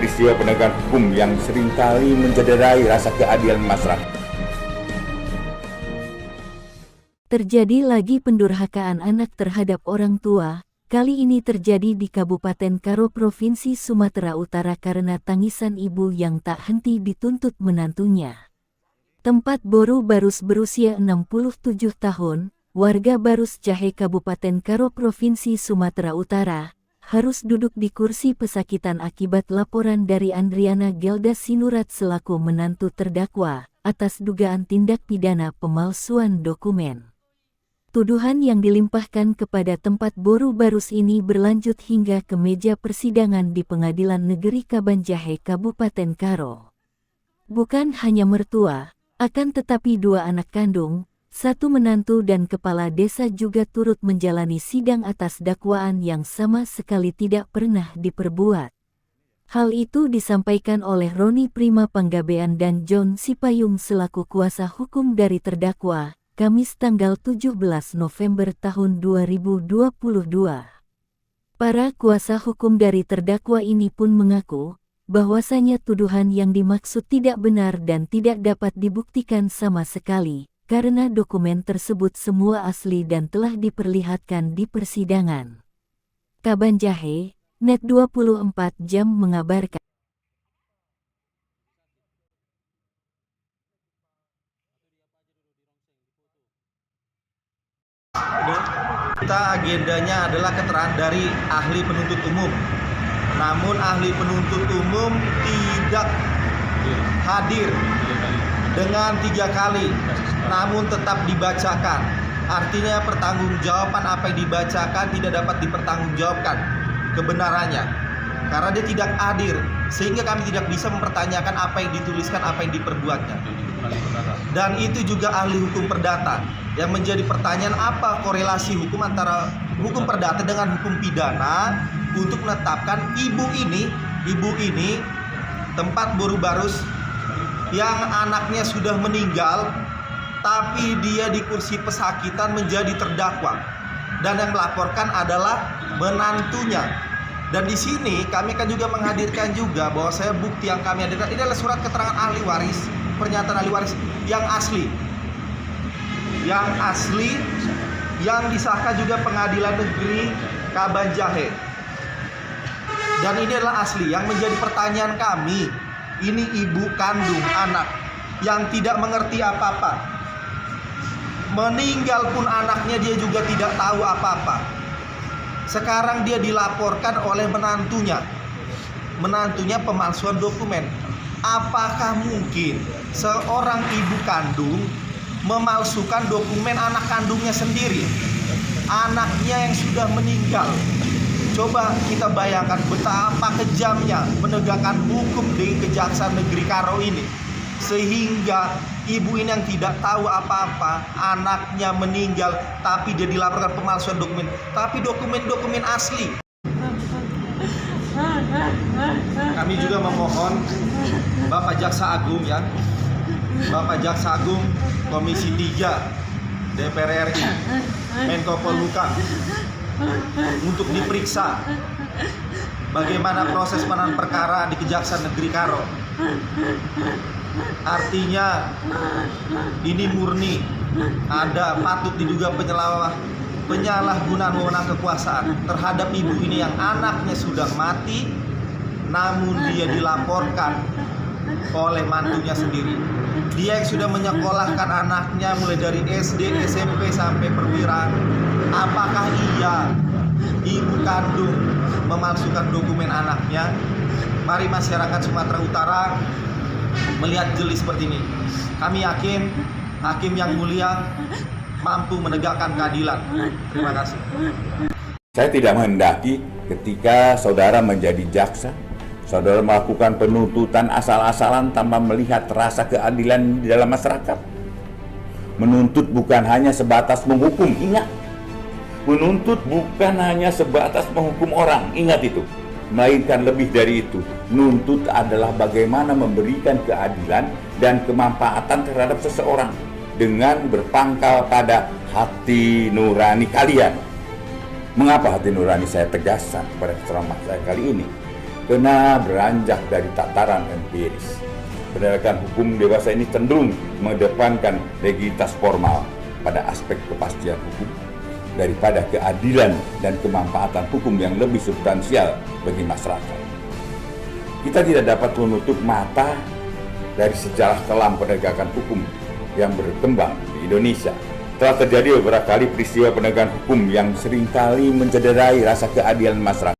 peristiwa penegakan hukum yang seringkali mencederai rasa keadilan masyarakat. Terjadi lagi pendurhakaan anak terhadap orang tua. Kali ini terjadi di Kabupaten Karo, Provinsi Sumatera Utara karena tangisan ibu yang tak henti dituntut menantunya. Tempat Boru Barus berusia 67 tahun, warga Barus Jahe Kabupaten Karo, Provinsi Sumatera Utara, harus duduk di kursi pesakitan akibat laporan dari Andriana Gelda Sinurat selaku menantu terdakwa atas dugaan tindak pidana pemalsuan dokumen. Tuduhan yang dilimpahkan kepada tempat Boru Barus ini berlanjut hingga ke meja persidangan di Pengadilan Negeri Kabanjahe, Kabupaten Karo. Bukan hanya mertua, akan tetapi dua anak kandung, satu menantu dan kepala desa juga turut menjalani sidang atas dakwaan yang sama sekali tidak pernah diperbuat. Hal itu disampaikan oleh Roni Prima Panggabean dan John Sipayung selaku kuasa hukum dari terdakwa, Kamis tanggal 17 November tahun 2022. Para kuasa hukum dari terdakwa ini pun mengaku bahwasanya tuduhan yang dimaksud tidak benar dan tidak dapat dibuktikan sama sekali, karena dokumen tersebut semua asli dan telah diperlihatkan di persidangan. Kabanjahe, Net 24 Jam mengabarkan. Kita agendanya adalah keterangan dari ahli penuntut umum. Namun ahli penuntut umum tidak hadir dengan 3 kali, namun tetap dibacakan. Artinya pertanggungjawaban apa yang dibacakan tidak dapat dipertanggungjawabkan kebenarannya, karena dia tidak hadir, sehingga kami tidak bisa mempertanyakan apa yang dituliskan, apa yang diperbuatnya. Dan itu juga ahli hukum perdata, yang menjadi pertanyaan apa korelasi hukum antara hukum perdata dengan hukum pidana untuk menetapkan ibu ini tempat Boru Barus yang anaknya sudah meninggal, tapi dia di kursi pesakitan menjadi terdakwa, dan yang melaporkan adalah menantunya. Dan di sini kami akan juga menghadirkan juga bahwa saya bukti yang kami hadirkan ini adalah surat keterangan ahli waris, pernyataan ahli waris yang asli, yang disahkan juga Pengadilan Negeri Kabanjahe. Dan ini adalah asli. Yang menjadi pertanyaan kami, ini ibu kandung anak yang tidak mengerti apa-apa. Meninggal pun anaknya dia juga tidak tahu apa-apa. Sekarang dia dilaporkan oleh menantunya pemalsuan dokumen. Apakah mungkin seorang ibu kandung memalsukan dokumen anak kandungnya sendiri, anaknya yang sudah meninggal? Coba kita bayangkan betapa kejamnya penegakan hukum di Kejaksaan Negeri Karo ini, sehingga ibu ini yang tidak tahu apa-apa, anaknya meninggal, tapi dia dilaporkan pemalsuan dokumen, tapi dokumen-dokumen asli. Kami juga memohon Bapak Jaksa Agung Bapak Jaksa Agung Komisi 3 DPR RI, Menko Polhukam, untuk diperiksa bagaimana proses penanganan perkara di Kejaksaan Negeri Karo. Artinya ini murni ada patut diduga penyalahgunaan wewenang kekuasaan terhadap ibu ini yang anaknya sudah mati, namun dia dilaporkan oleh mantunya sendiri. Dia yang sudah menyekolahkan anaknya mulai dari SD, SMP sampai perwira. Apakah iya ibu kandung memalsukan dokumen anaknya? Mari masyarakat Sumatera Utara melihat jeli seperti ini. Kami yakin hakim yang mulia mampu menegakkan keadilan. Terima kasih. Saya tidak menghendaki ketika saudara menjadi jaksa, saudara melakukan penuntutan asal-asalan tanpa melihat rasa keadilan di dalam masyarakat. Menuntut bukan hanya sebatas menghukum, ingat. Menuntut bukan hanya sebatas menghukum orang, ingat itu. Melainkan lebih dari itu. Nuntut adalah bagaimana memberikan keadilan dan kemanfaatan terhadap seseorang dengan berpangkal pada hati nurani kalian. Mengapa hati nurani saya tegaskan pada ceramah saya kali ini? Karena beranjak dari tataran empiris, penegakan hukum dewasa ini cenderung mengedepankan legalitas formal pada aspek kepastian hukum daripada keadilan dan kemanfaatan hukum yang lebih substansial bagi masyarakat. Kita tidak dapat menutup mata dari sejarah kelam penegakan hukum yang berkembang di Indonesia. Telah terjadi beberapa kali peristiwa penegakan hukum yang seringkali mencederai rasa keadilan masyarakat.